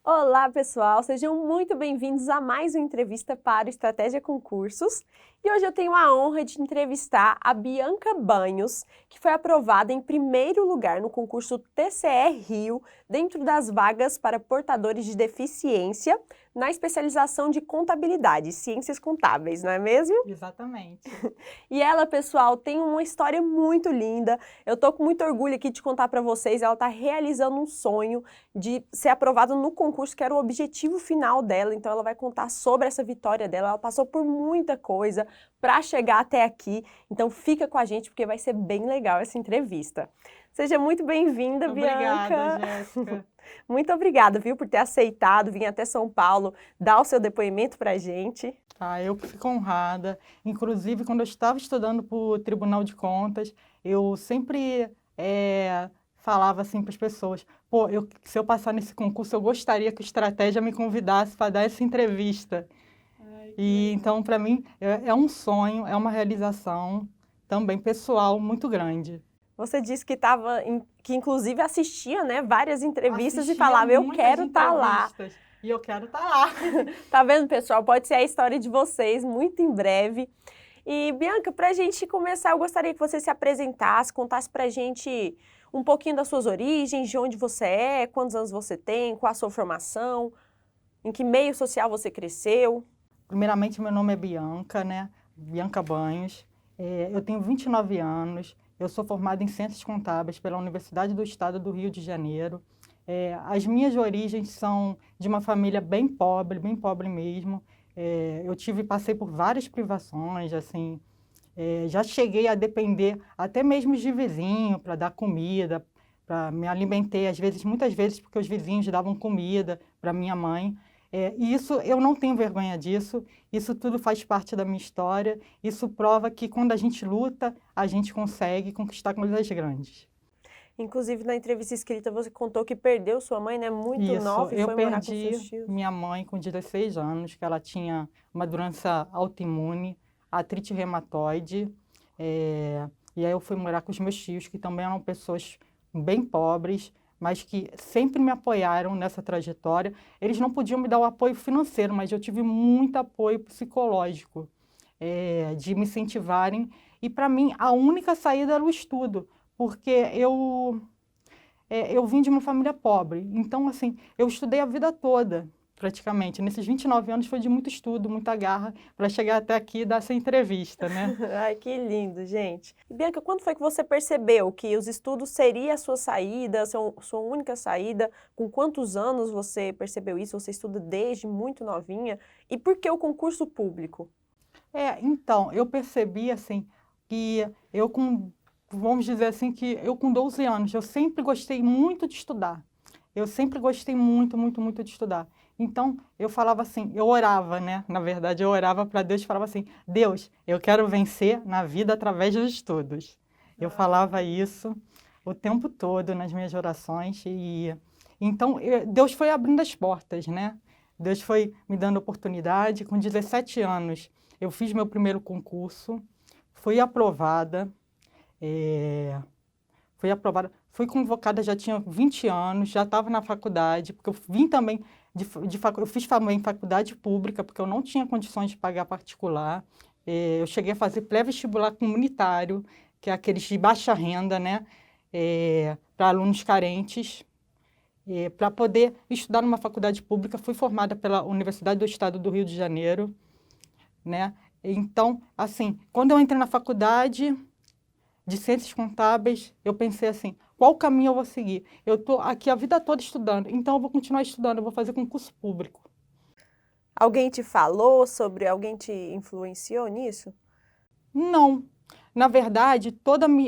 Olá, pessoal! Sejam muito bem-vindos a mais uma entrevista para o Estratégia Concursos. E hoje eu tenho a honra de entrevistar a Bianca Banhos, que foi aprovada em primeiro lugar no concurso TCE Rio, dentro das vagas para portadores de deficiência, na especialização de contabilidade, ciências contábeis, não é mesmo? Exatamente. E ela, pessoal, tem uma história muito linda. Eu tô com muito orgulho aqui de contar para vocês. Ela tá realizando um sonho de ser aprovada no concurso, que era o objetivo final dela. Então ela vai contar sobre essa vitória dela. Ela passou por muita coisa para chegar até aqui. Então fica com a gente porque vai ser bem legal essa entrevista. Seja muito bem-vinda, Obrigada, Bianca. Jéssica. Muito obrigada, viu, por ter aceitado vir até São Paulo dar o seu depoimento pra gente. Eu que fico honrada. Inclusive, quando eu estava estudando para o Tribunal de Contas, eu sempre falava assim para as pessoas, se eu passar nesse concurso, eu gostaria que o Estratégia me convidasse para dar essa entrevista. E então, para mim, é um sonho, é uma realização também pessoal muito grande. Você disse que que inclusive assistia, né, várias entrevistas e Assistia falava, eu muitas quero estar lá. entrevistas e eu quero estar lá. Tá vendo, pessoal? Pode ser a história de vocês muito em breve. E, Bianca, pra gente começar, eu gostaria que você se apresentasse, contasse pra gente um pouquinho das suas origens, de onde você é, quantos anos você tem, qual a sua formação, em que meio social você cresceu. Primeiramente, meu nome é Bianca, né? Bianca Banhos. Eu tenho 29 anos. Eu sou formada em Ciências Contábeis pela Universidade do Estado do Rio de Janeiro. As minhas origens são de uma família bem pobre mesmo. Passei por várias privações, assim. Já cheguei a depender até mesmo de vizinho para dar comida, para me alimentar, muitas vezes, porque os vizinhos davam comida para minha mãe. E isso, eu não tenho vergonha disso, isso tudo faz parte da minha história, isso prova que quando a gente luta, a gente consegue conquistar coisas grandes. Inclusive, na entrevista escrita, você contou que perdeu sua mãe, né, muito Isso, nova e eu foi morar com seus perdi tios. minha mãe com 16 anos, que ela tinha uma doença autoimune, artrite reumatoide, e aí eu fui morar com os meus tios, que também eram pessoas bem pobres, mas que sempre me apoiaram nessa trajetória. Eles não podiam me dar o apoio financeiro, mas eu tive muito apoio psicológico, de me incentivarem. E, para mim, a única saída era o estudo, porque eu vim de uma família pobre. Então, assim, eu estudei a vida toda, praticamente. Nesses 29 anos foi de muito estudo, muita garra, para chegar até aqui e dar essa entrevista, né? Ai, que lindo, gente. E, Bianca, quando foi que você percebeu que os estudos seria a sua saída, sua única saída? Com quantos anos você percebeu isso? Você estuda desde muito novinha? E por que o concurso público? Então, eu percebi, assim, que vamos dizer assim, que eu com 12 anos, eu sempre gostei muito de estudar. Eu sempre gostei muito, muito, muito de estudar. Então, eu falava assim, eu orava, né? Na verdade, eu orava para Deus e falava assim, Deus, eu quero vencer na vida através dos estudos. Eu falava isso o tempo todo nas minhas orações e então Deus foi abrindo as portas, né? Deus foi me dando oportunidade. Com 17 anos, eu fiz meu primeiro concurso, fui aprovada, fui convocada, já tinha 20 anos, já estava na faculdade, porque eu vim também eu fiz também faculdade pública, porque eu não tinha condições de pagar particular. Eu cheguei a fazer pré-vestibular comunitário, que é aqueles de baixa renda, né, para alunos carentes. Para poder estudar numa faculdade pública, fui formada pela Universidade do Estado do Rio de Janeiro, né? Então, assim, quando eu entrei na faculdade de Ciências Contábeis, eu pensei assim, qual caminho eu vou seguir? Eu estou aqui a vida toda estudando, então eu vou continuar estudando, eu vou fazer concurso público. Alguém te falou sobre, alguém te influenciou nisso? Não. Na verdade,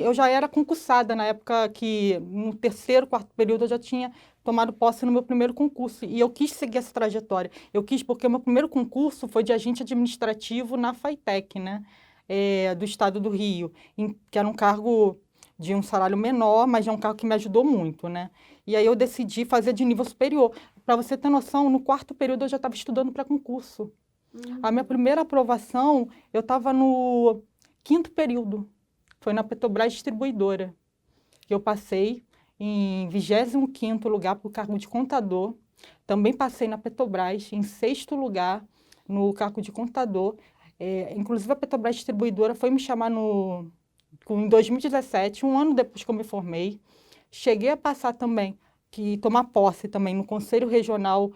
eu já era concursada na época que, no terceiro, quarto período, eu já tinha tomado posse no meu primeiro concurso. E eu quis seguir essa trajetória. Eu quis porque o meu primeiro concurso foi de agente administrativo na FATEC, né? Do estado do Rio, que era um cargo de um salário menor, mas é um cargo que me ajudou muito, né? E aí eu decidi fazer de nível superior. Para você ter noção, no quarto período eu já estava estudando para concurso. A minha primeira aprovação, eu estava no quinto período. Foi na Petrobras Distribuidora, que eu passei em 25º lugar para o cargo de contador. Também passei na Petrobras, em 6º lugar, no cargo de contador. Inclusive, a Petrobras Distribuidora foi me chamar em 2017, um ano depois que eu me formei. Cheguei a passar também, tomar posse também no Conselho Regional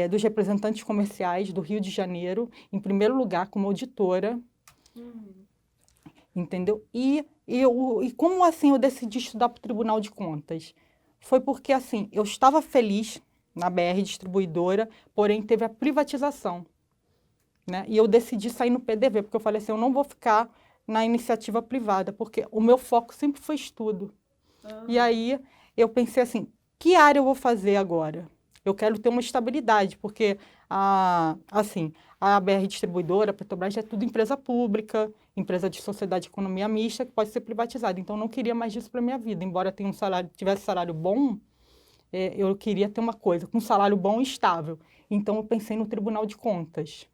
dos Representantes Comerciais do Rio de Janeiro, em primeiro lugar, como auditora. Entendeu? E como assim eu decidi estudar para o Tribunal de Contas? Foi porque assim, eu estava feliz na BR Distribuidora, porém teve a privatização, né? E eu decidi sair no PDV, porque eu falei assim, eu não vou ficar na iniciativa privada, porque o meu foco sempre foi estudo. E aí eu pensei assim, que área eu vou fazer agora? Eu quero ter uma estabilidade, porque assim, a BR Distribuidora, a Petrobras, é tudo empresa pública, empresa de sociedade de economia mista, que pode ser privatizada. Então, eu não queria mais disso para a minha vida. Embora tenha tivesse salário bom, eu queria ter uma coisa, com um salário bom e estável. Então, eu pensei no Tribunal de Contas.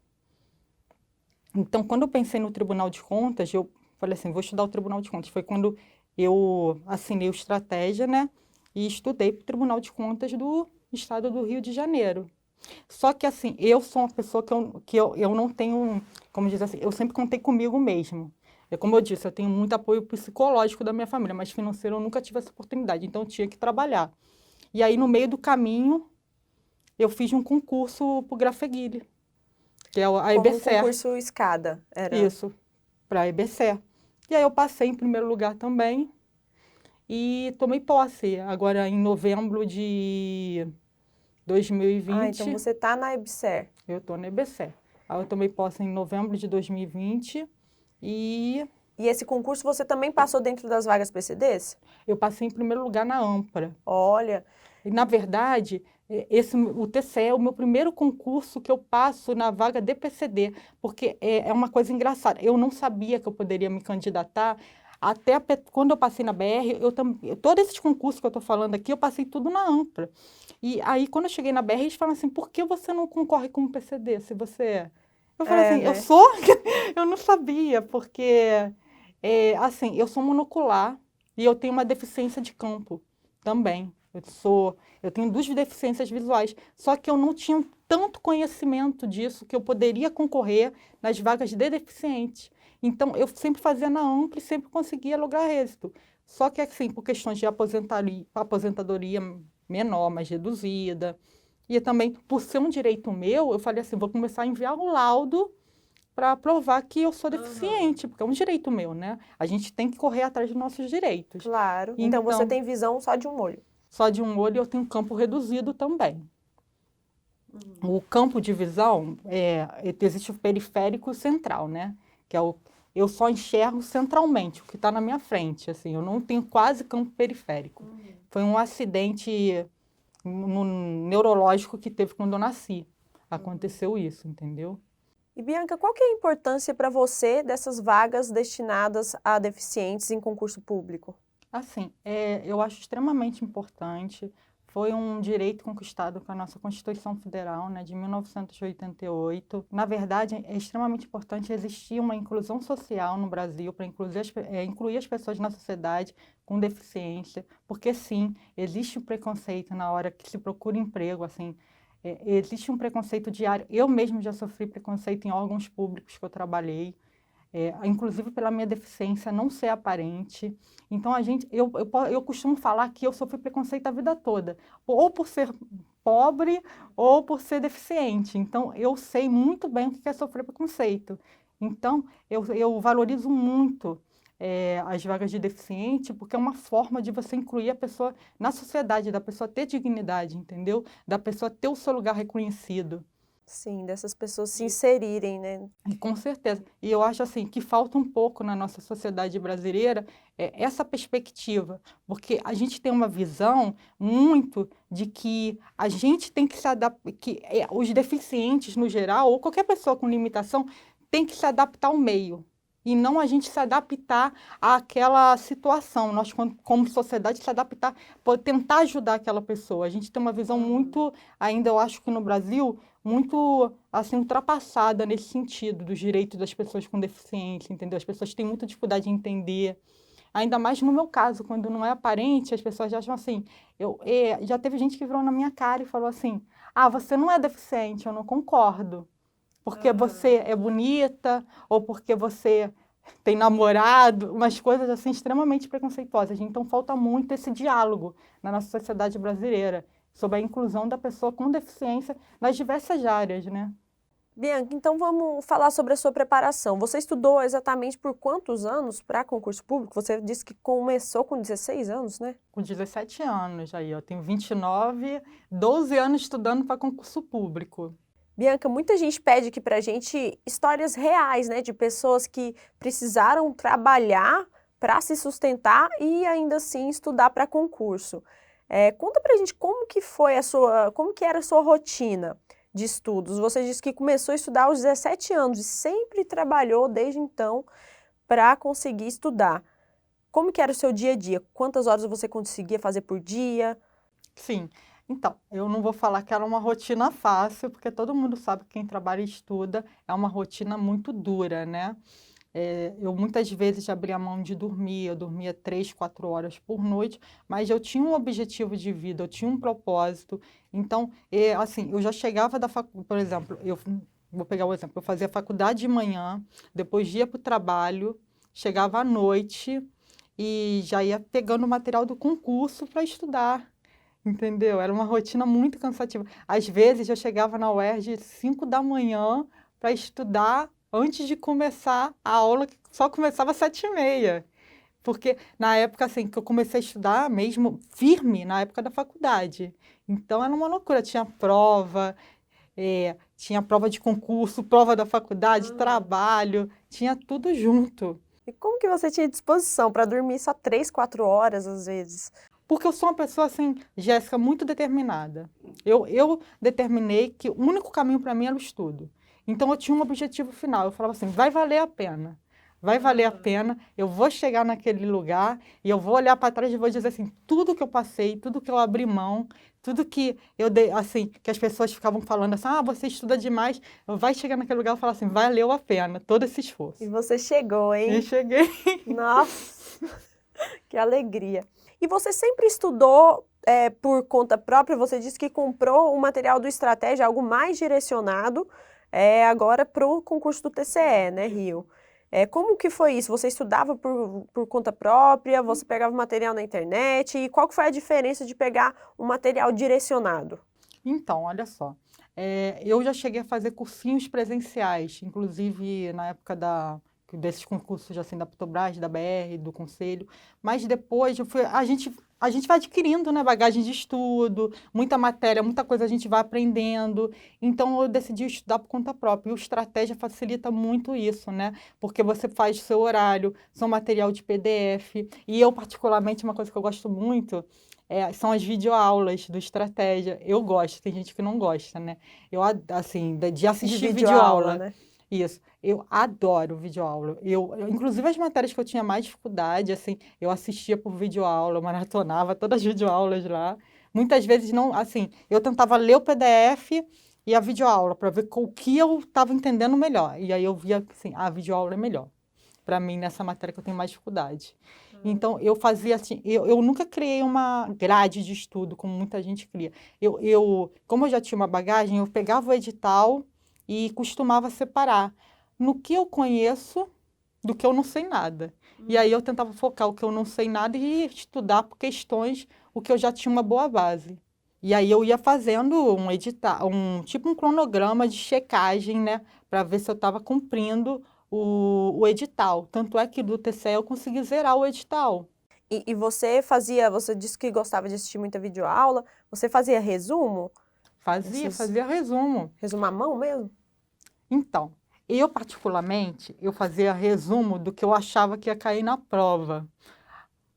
Então, quando eu pensei no Tribunal de Contas, eu falei assim, vou estudar o Tribunal de Contas. Foi quando eu assinei o Estratégia, né? E estudei para o Tribunal de Contas do Estado do Rio de Janeiro. Só que, assim, eu sou uma pessoa que eu não tenho, como diz assim, eu sempre contei comigo mesmo. Como eu disse, eu tenho muito apoio psicológico da minha família, mas financeiro eu nunca tive essa oportunidade, então eu tinha que trabalhar. E aí, no meio do caminho, eu fiz um concurso para o Grafeguili, que é a Como um EBSER. concurso escada, era? Isso, para a EBSER. E aí eu passei em primeiro lugar também e tomei posse. Agora, em novembro de 2020, Ah, então você está na EBSER. eu estou na EBSER. Aí eu tomei posse em novembro de 2020 e E esse concurso você também passou dentro das vagas PCDs? eu passei em primeiro lugar na AMPRA. Olha, E, na verdade, o TCE é o meu primeiro concurso que eu passo na vaga de PCD, porque é uma coisa engraçada. Eu não sabia que eu poderia me candidatar. Quando eu passei na BR, todos esses concursos que eu estou falando aqui, eu passei tudo na AMPRA. E aí, quando eu cheguei na BR, eles falaram assim, por que você não concorre como PCD, se você... Eu falei assim, eu né? sou? Eu não sabia, porque, assim, eu sou monocular e eu tenho uma deficiência de campo também. Eu tenho 2 deficiências visuais, só que eu não tinha tanto conhecimento disso que eu poderia concorrer nas vagas de deficiente. Então, eu sempre fazia na AMPLA e sempre conseguia lograr êxito. Só que, assim, por questões de aposentadoria menor, mais reduzida, e também por ser um direito meu, eu falei assim, vou começar a enviar um laudo para provar que eu sou deficiente, porque é um direito meu, né? A gente tem que correr atrás dos nossos direitos. Claro. Então você tem visão só de um olho. Só de um olho eu tenho campo reduzido também. O campo de visão, existe o periférico central, né? Que eu só enxergo centralmente, o que está na minha frente, assim, eu não tenho quase campo periférico. Foi um acidente neurológico que teve quando eu nasci. Aconteceu isso, entendeu? E Bianca, qual que é a importância para você dessas vagas destinadas a deficientes em concurso público? Assim, eu acho extremamente importante. Foi um direito conquistado com a nossa Constituição Federal, né, de 1988. Na verdade, é extremamente importante existir uma inclusão social no Brasil para incluir as pessoas na sociedade com deficiência, porque sim, existe o preconceito na hora que se procura emprego, assim, existe um preconceito diário. Eu mesmo já sofri preconceito em órgãos públicos que eu trabalhei. Inclusive pela minha deficiência não ser aparente. Então, eu costumo falar que eu sofri preconceito a vida toda, ou por ser pobre, ou por ser deficiente. Então, eu sei muito bem o que é sofrer preconceito. Então, eu valorizo muito as vagas de deficiente, porque é uma forma de você incluir a pessoa na sociedade, da pessoa ter dignidade, entendeu? Da pessoa ter o seu lugar reconhecido. Sim, dessas pessoas se inserirem, né? Com certeza. E eu acho assim que falta um pouco na nossa sociedade brasileira essa perspectiva, porque a gente tem uma visão muito de que a gente tem que se adaptar, que os deficientes no geral, ou qualquer pessoa com limitação, tem que se adaptar ao meio. E não a gente se adaptar àquela situação. Nós, como sociedade, se adaptar, tentar ajudar aquela pessoa. A gente tem uma visão muito, ainda eu acho que no Brasil, muito assim ultrapassada nesse sentido dos direitos das pessoas com deficiência, entendeu? As pessoas têm muita dificuldade de entender. Ainda mais no meu caso, quando não é aparente, as pessoas já acham assim. Já teve gente que virou na minha cara e falou assim: ah, você não é deficiente, eu não concordo. Porque você é bonita, ou porque você tem namorado, umas coisas assim extremamente preconceituosas. Então falta muito esse diálogo na nossa sociedade brasileira sobre a inclusão da pessoa com deficiência nas diversas áreas, né? Bianca, então vamos falar sobre a sua preparação. Você estudou exatamente por quantos anos para concurso público? Você disse que começou com 16 anos, né? Com 17 anos aí, eu tenho 29, 12 anos estudando para concurso público. Bianca, muita gente pede aqui pra gente histórias reais, né, de pessoas que precisaram trabalhar para se sustentar e ainda assim estudar para concurso. Conta pra gente como que foi como que era a sua rotina de estudos. Você disse que começou a estudar aos 17 anos e sempre trabalhou desde então para conseguir estudar. Como que era o seu dia a dia? Quantas horas você conseguia fazer por dia? Sim. Então, eu não vou falar que era uma rotina fácil, porque todo mundo sabe que quem trabalha e estuda é uma rotina muito dura, né? Eu muitas vezes abria mão de dormir, eu dormia 3, 4 horas por noite, mas eu tinha um objetivo de vida, eu tinha um propósito. Então, assim, eu já chegava da faculdade, por exemplo, eu vou pegar o exemplo, eu fazia faculdade de manhã, depois ia para o trabalho, chegava à noite e já ia pegando o material do concurso para estudar. Entendeu? Era uma rotina muito cansativa. Às vezes eu chegava na UERJ 5 da manhã para estudar antes de começar a aula, que só começava às 7h30. Porque na época assim, que eu comecei a estudar mesmo firme, na época da faculdade. Então era uma loucura. Tinha prova de concurso, prova da faculdade, trabalho, tinha tudo junto. E como que você tinha disposição para dormir só 3, 4 horas às vezes? Porque eu sou uma pessoa, assim, Jéssica, muito determinada. Eu determinei que o único caminho para mim era o estudo. Então, eu tinha um objetivo final. Eu falava assim, vai valer a pena. Vai valer a pena, eu vou chegar naquele lugar e eu vou olhar para trás e vou dizer assim, tudo que eu passei, tudo que eu abri mão, tudo que eu dei, assim, que as pessoas ficavam falando assim, ah, você estuda demais, vai chegar naquele lugar e falar assim, valeu a pena, todo esse esforço. E você chegou, hein? E cheguei. Nossa, que alegria. E você sempre estudou por conta própria? Você disse que comprou o material do Estratégia, algo mais direcionado agora para o concurso do TCE, né, Rio? Como que foi isso? Você estudava por conta própria? Você pegava material na internet? E qual que foi a diferença de pegar um material direcionado? Então, olha só, eu já cheguei a fazer cursinhos presenciais, inclusive na época desses concursos assim, da Petrobras, da BR, do Conselho, mas depois a gente vai adquirindo, né, bagagem de estudo, muita matéria, muita coisa a gente vai aprendendo, então eu decidi estudar por conta própria, e o Estratégia facilita muito isso, né, porque você faz o seu horário, seu material de PDF, e eu particularmente, uma coisa que eu gosto muito, são as videoaulas do Estratégia. Eu gosto, tem gente que não gosta, né? Assim, de assistir videoaula. Né? Isso, eu adoro videoaula. Inclusive, as matérias que eu tinha mais dificuldade, assim, eu assistia por videoaula, eu maratonava todas as videoaulas lá. Muitas vezes não, assim, eu tentava ler o PDF e a videoaula para ver o que eu estava entendendo melhor. E aí eu via, assim, a videoaula é melhor. Para mim, nessa matéria que eu tenho mais dificuldade. Então, eu fazia assim, eu nunca criei uma grade de estudo, como muita gente cria. Como eu já tinha uma bagagem, eu pegava o edital e costumava separar no que eu conheço do que eu não sei nada. E aí eu tentava focar o que eu não sei nada e estudar por questões o que eu já tinha uma boa base. E aí eu ia fazendo tipo um cronograma de checagem, né, para ver se eu estava cumprindo o edital. Tanto é que do TCE eu consegui zerar o edital. E você disse que gostava de assistir muita videoaula, você fazia resumo? Fazia resumo. Resumo à mão mesmo? Então, eu particularmente, eu fazia resumo do que eu achava que ia cair na prova.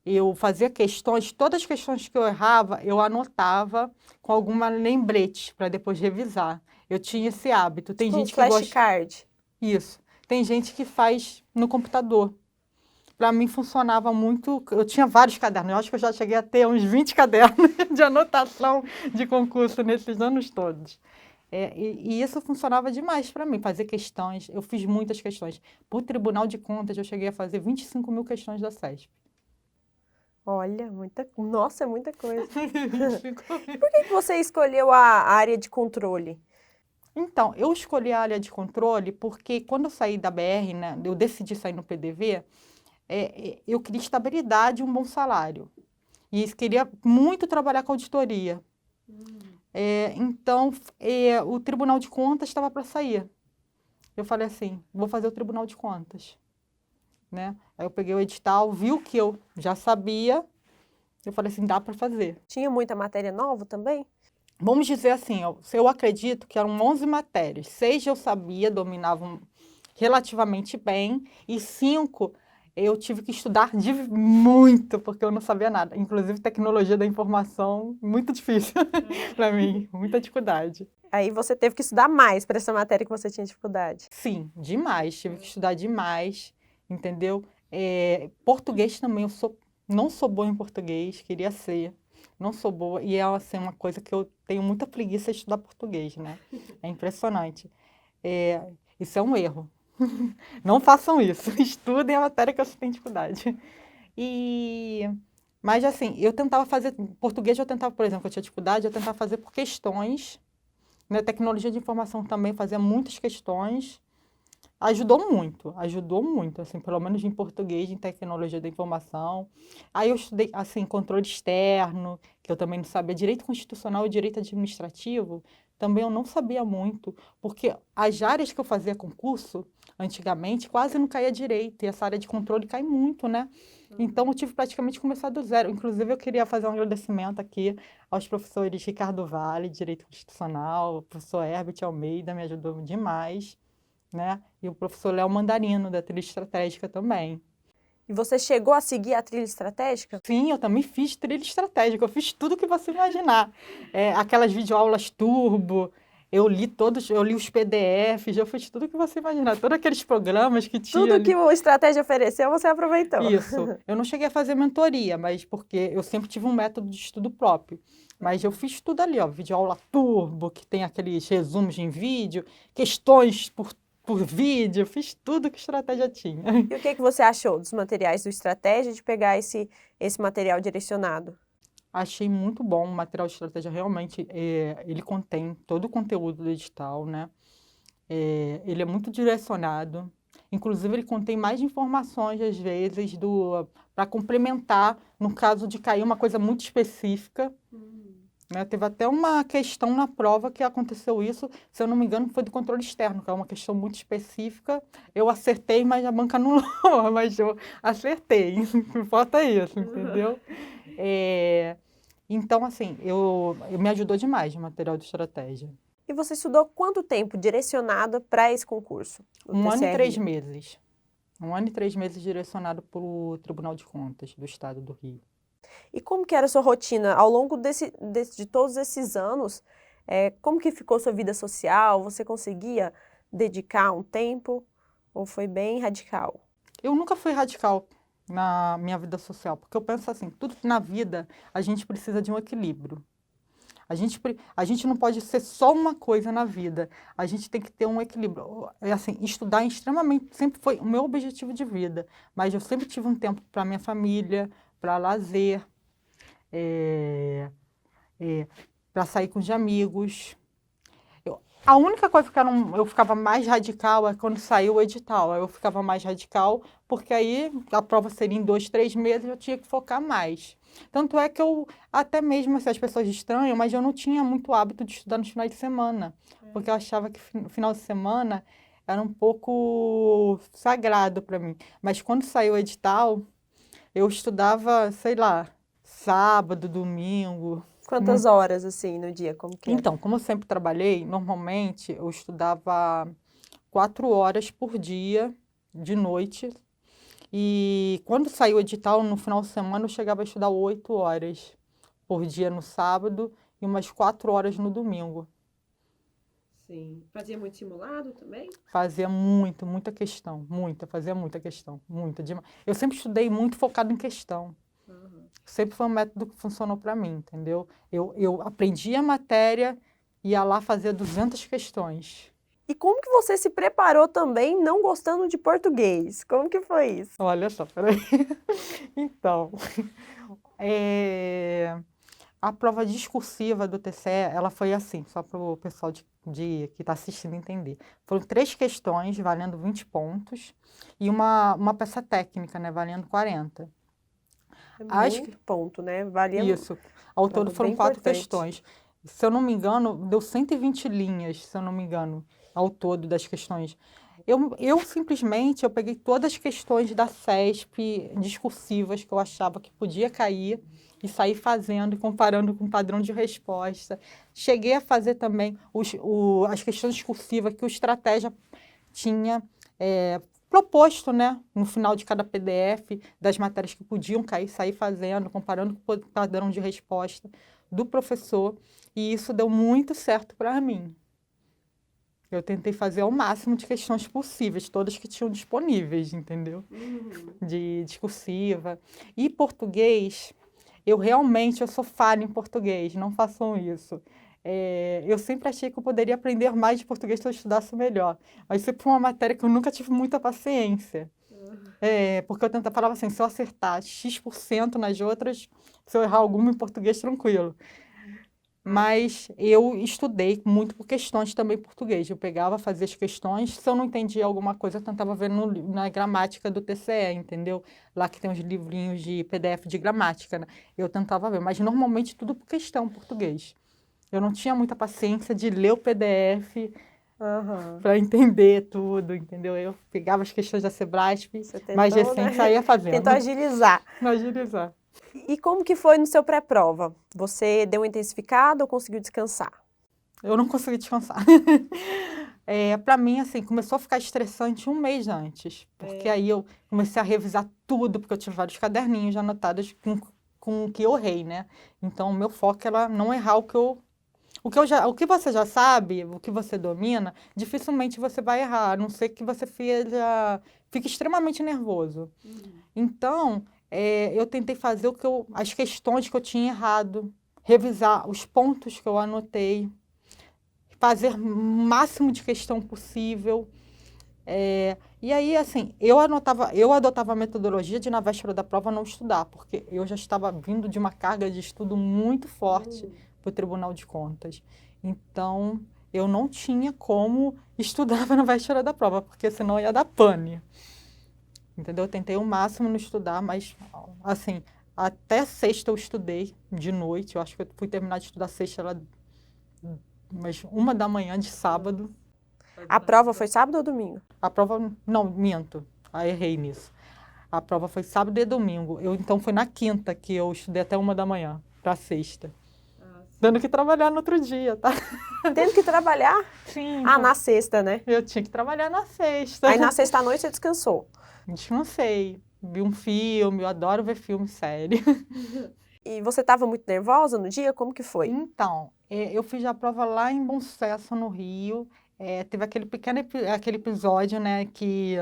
Eu fazia questões, todas as questões que eu errava, eu anotava com alguma lembrete para depois revisar. Eu tinha esse hábito. Tem Tipo gente que flashcard. Isso. Tem gente que faz no computador. Para mim funcionava muito. Eu tinha vários cadernos. Eu acho que eu já cheguei a ter uns 20 cadernos de anotação de concurso nesses anos todos. E isso funcionava demais para mim, fazer questões. Eu fiz muitas questões. Por Tribunal de Contas, eu cheguei a fazer 25 mil questões da CESP. Olha, nossa, é muita coisa. Por que você escolheu a área de controle? Então, eu escolhi a área de controle porque quando eu saí da BR, né, eu decidi sair no PDV, eu queria estabilidade e um bom salário. E queria muito trabalhar com auditoria. Então, o Tribunal de Contas estava para sair. Eu falei assim, vou fazer o Tribunal de Contas, né? Aí eu peguei o edital, vi o que eu já sabia, eu falei assim, dá para fazer. Tinha muita matéria nova também? Vamos dizer assim, eu acredito que eram 11 matérias. 6 eu sabia, dominava relativamente bem, e 5 eu tive que estudar muito, porque eu não sabia nada. Inclusive, tecnologia da informação, muito difícil para mim, muita dificuldade. Aí você teve que estudar mais para essa matéria que você tinha dificuldade. Sim, demais. Tive que estudar demais, entendeu? Português também, não sou boa em português, queria ser. Não sou boa, e é assim, uma coisa que eu tenho muita preguiça de estudar português, né? É impressionante. Isso é um erro. Não façam isso. Estudem a matéria que eu tenho dificuldade. Mas assim, eu tentava fazer, português eu tentava, por exemplo, eu tinha dificuldade, eu tentava fazer por questões, né? Tecnologia de informação também fazia muitas questões. Ajudou muito, assim, pelo menos em português, em tecnologia da informação. Aí eu estudei, assim, controle externo, que eu também não sabia, direito constitucional e direito administrativo, também eu não sabia muito, porque as áreas que eu fazia concurso, antigamente, quase não caía direito, e essa área de controle cai muito, né? Então, eu tive praticamente que começar do zero. Inclusive, eu queria fazer um agradecimento aqui aos professores Ricardo Vale, Direito Constitucional, o professor Herbert Almeida, me ajudou demais, né? E o professor Léo Mandarino, da trilha estratégica também. E você chegou a seguir a trilha estratégica? Sim, eu também fiz trilha estratégica, eu fiz tudo que você imaginar. Aquelas videoaulas turbo, eu li os PDFs, eu fiz tudo que você imaginar, todos aqueles programas que tinha Tudo ali. que o Estratégia ofereceu, você aproveitou. Isso. Eu não cheguei a fazer mentoria, mas porque eu sempre tive um método de estudo próprio. Mas eu fiz tudo ali, ó, videoaula turbo, que tem aqueles resumos em vídeo, questões por vídeo, fiz tudo que estratégia tinha. E o que você achou dos materiais do Estratégia de pegar esse material direcionado? Achei muito bom, o material de estratégia realmente, ele contém todo o conteúdo do edital, né? Ele é muito direcionado, inclusive ele contém mais informações, às vezes, para complementar, no caso de cair uma coisa muito específica. Né? Teve até uma questão na prova que aconteceu isso, se eu não me engano, foi do controle externo, que é uma questão muito específica. Eu acertei, mas a banca anulou, mas eu acertei. Falta isso, entendeu? Então, assim, me ajudou demais o material de estratégia. E você estudou quanto tempo direcionado para esse concurso? O 1 ano e 3 TCRI? meses. 1 ano e 3 meses direcionado pelo Tribunal de Contas do Estado do Rio. E como que era a sua rotina ao longo de todos esses anos? Como que ficou sua vida social? Você conseguia dedicar um tempo ou foi bem radical? Eu nunca fui radical na minha vida social, porque eu penso assim, tudo na vida a gente precisa de um equilíbrio. A gente não pode ser só uma coisa na vida, a gente tem que ter um equilíbrio. Assim, estudar extremamente, sempre foi o meu objetivo de vida, mas eu sempre tive um tempo para minha família, para lazer, para sair com os amigos. A única coisa que eu ficava mais radical é quando saiu o edital. Eu ficava mais radical, porque aí a prova seria em 2, 3 meses, eu tinha que focar mais. Tanto é que eu, até mesmo assim, as pessoas estranham, mas eu não tinha muito hábito de estudar nos finais de semana. Porque eu achava que no final de semana era um pouco sagrado para mim. Mas quando saiu o edital, eu estudava, sei lá, sábado, domingo. Quantas horas, assim, no dia? Como que era? Então, como eu sempre trabalhei, normalmente eu estudava 4 horas por dia, de noite. E quando saiu o edital, no final de semana, eu chegava a estudar 8 horas por dia no sábado e umas 4 horas no domingo. Sim. Fazia muito simulado também? Fazia muita questão, fazia muita questão, muita. Eu sempre estudei muito focado em questão. Sempre foi um método que funcionou para mim, entendeu? Eu aprendi a matéria, ia lá fazer 200 questões. E como que você se preparou também não gostando de português? Como que foi isso? Olha só, peraí. Então, a prova discursiva do TCE, ela foi assim, só para o pessoal que está assistindo entender. Foram 3 questões, valendo 20 pontos, e uma peça técnica, né, valendo 40. Muito ponto, né? Valia. Isso. Ao Prova todo foram bem 4 importante. questões. Se eu não me engano, deu 120 linhas, se eu não me engano, ao todo das questões. Eu simplesmente, eu peguei todas as questões da CESP discursivas que eu achava que podia cair e saí fazendo e comparando com o padrão de resposta. Cheguei a fazer também as questões discursivas que o Estratégia tinha proposto, né, no final de cada PDF, das matérias que podiam cair, sair fazendo, comparando com o padrão de resposta do professor, e isso deu muito certo para mim. Eu tentei fazer ao máximo de questões possíveis, todas que tinham disponíveis, entendeu? De discursiva. E português, eu sou falha em português, não façam isso. Eu sempre achei que eu poderia aprender mais de português se eu estudasse melhor. Mas isso foi uma matéria que eu nunca tive muita paciência. Porque eu falava assim, se eu acertar X% nas outras, se eu errar alguma em português, tranquilo. Mas eu estudei muito por questões também português. Eu pegava, fazia as questões, se eu não entendia alguma coisa, eu tentava ver na gramática do TCE, entendeu? Lá que tem os livrinhos de PDF de gramática, né? Eu tentava ver, mas normalmente tudo por questão português. Eu não tinha muita paciência de ler o PDF para entender tudo, entendeu? Eu pegava as questões da Sebrasp, mais recente, saía fazendo. Tentou agilizar. Agilizar. E como que foi no seu pré-prova? Você deu uma intensificada ou conseguiu descansar? Eu não consegui descansar. Para mim, assim, começou a ficar estressante um mês antes. Porque aí eu comecei a revisar tudo, porque eu tinha vários caderninhos anotados com o que eu errei, né? Então, o meu foco era não errar o que você já sabe, o que você domina, dificilmente você vai errar, a não ser que você fique extremamente nervoso. Então, eu tentei fazer as questões que eu tinha errado, revisar os pontos que eu anotei, fazer o máximo de questão possível. E aí, assim, eu adotava a metodologia de, na véspera da prova, não estudar, porque eu já estava vindo de uma carga de estudo muito forte para o Tribunal de Contas. Então, eu não tinha como estudar na véspera da prova, porque senão ia dar pane. Entendeu? Eu tentei o máximo não estudar, mas, assim, até sexta eu estudei de noite. Eu acho que eu fui terminar de estudar sexta, mas 1h de sábado. A prova foi sábado ou domingo? A prova, não, minto, errei nisso. A prova foi sábado e domingo. Então foi na quinta que eu estudei até 1h para sexta. Dando que trabalhar no outro dia, tá? Tendo que trabalhar? Sim. Na sexta, né? Eu tinha que trabalhar na sexta. Aí na sexta-noite você descansou? Descansei. Vi um filme, eu adoro ver filme sério. E você estava muito nervosa no dia? Como que foi? Então, eu fiz a prova lá em Bom Sucesso, no Rio. Teve aquele episódio, né, que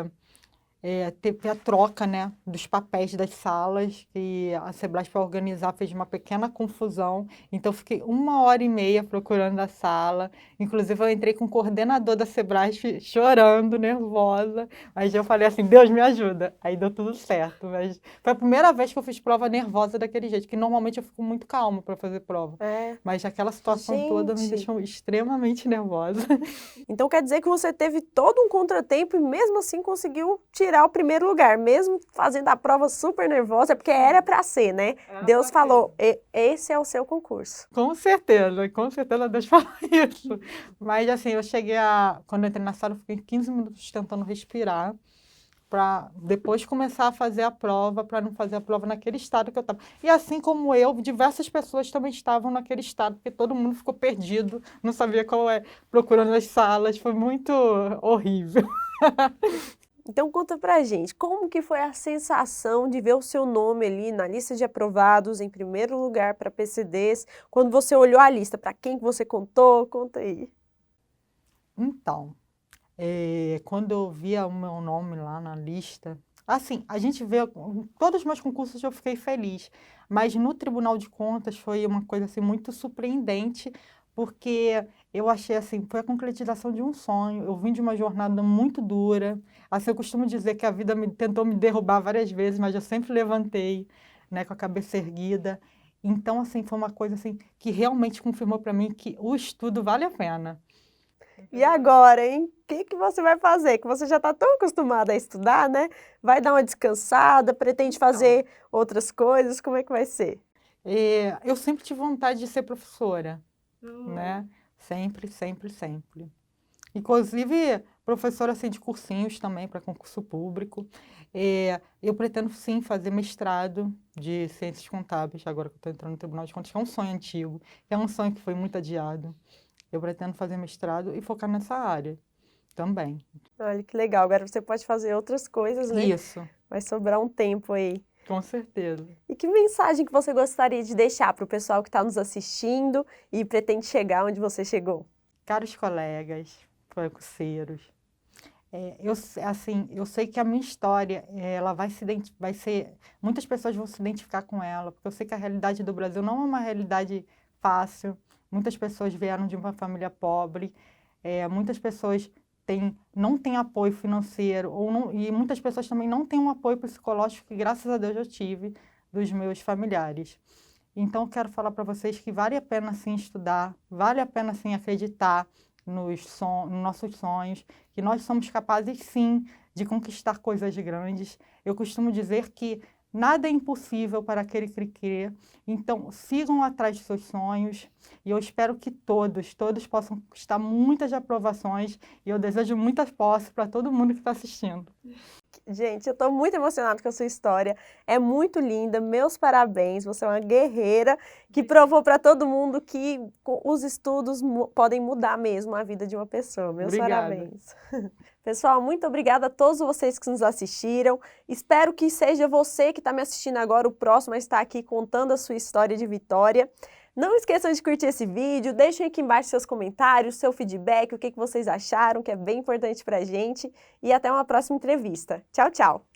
teve a troca, né, dos papéis das salas, que a Sebrasp, para organizar, fez uma pequena confusão. Então, fiquei 1h30 procurando a sala. Inclusive, eu entrei com o coordenador da Sebrasp chorando, nervosa. Mas eu falei assim, Deus me ajuda. Aí deu tudo certo. Mas foi a primeira vez que eu fiz prova nervosa daquele jeito, que normalmente eu fico muito calma para fazer prova. Mas aquela situação toda me deixou extremamente nervosa. Então, quer dizer que você teve todo um contratempo e mesmo assim conseguiu tirar o primeiro lugar, mesmo fazendo a prova super nervosa, porque era para ser, né? Deus falou, esse é o seu concurso. Com certeza Deus falou isso. Mas assim, quando eu entrei na sala, eu fiquei 15 minutos tentando respirar, para depois começar a fazer a prova, para não fazer a prova naquele estado que eu estava. E assim como eu, diversas pessoas também estavam naquele estado, porque todo mundo ficou perdido, não sabia procurando as salas, foi muito horrível. Então conta pra gente, como que foi a sensação de ver o seu nome ali na lista de aprovados em primeiro lugar para PCDs, quando você olhou a lista, para quem que você contou? Conta aí. Então, quando eu via o meu nome lá na lista, assim, a gente vê, todos os meus concursos eu fiquei feliz, mas no Tribunal de Contas foi uma coisa assim muito surpreendente, porque Eu achei assim, foi a concretização de um sonho. Eu vim de uma jornada muito dura. Assim, eu costumo dizer que a vida tentou me derrubar várias vezes, mas eu sempre levantei, né, com a cabeça erguida. Então, assim, foi uma coisa assim que realmente confirmou para mim que o estudo vale a pena. E agora, hein? O que que você vai fazer? Que você já está tão acostumada a estudar, né? Vai dar uma descansada, pretende fazer outras coisas, como é que vai ser? Eu sempre tive vontade de ser professora, né? Sempre, sempre, sempre. Inclusive, professora assim, de cursinhos também para concurso público. Eu pretendo sim fazer mestrado de ciências contábeis, agora que eu estou entrando no Tribunal de Contas, que é um sonho antigo, que é um sonho que foi muito adiado. Eu pretendo fazer mestrado e focar nessa área também. Olha que legal, agora você pode fazer outras coisas, né? Isso, Vai sobrar um tempo aí. com certeza. E que mensagem que você gostaria de deixar para o pessoal que está nos assistindo e pretende chegar onde você chegou? Caros colegas, concurseiros, eu sei que a minha história, ela vai ser, muitas pessoas vão se identificar com ela, porque eu sei que a realidade do Brasil não é uma realidade fácil. Muitas pessoas vieram de uma família pobre, muitas pessoas não têm apoio financeiro, e muitas pessoas também não têm um apoio psicológico que, graças a Deus, eu tive dos meus familiares. Então, eu quero falar para vocês que vale a pena, sim, estudar, vale a pena, sim, acreditar nos nossos sonhos, que nós somos capazes, sim, de conquistar coisas grandes. Eu costumo dizer que nada é impossível para aquele que crê. Então, sigam atrás de seus sonhos e eu espero que todos possam conquistar muitas aprovações e eu desejo muitas posses para todo mundo que está assistindo. Gente, eu estou muito emocionada com a sua história, é muito linda, meus parabéns, você é uma guerreira que provou para todo mundo que os estudos podem mudar mesmo a vida de uma pessoa, meus Obrigada. parabéns. Pessoal, muito obrigada a todos vocês que nos assistiram, espero que seja você que está me assistindo agora, o próximo a estar aqui contando a sua história de vitória. Não esqueçam de curtir esse vídeo, deixem aqui embaixo seus comentários, seu feedback, o que vocês acharam, que é bem importante pra gente. E até uma próxima entrevista. Tchau, tchau!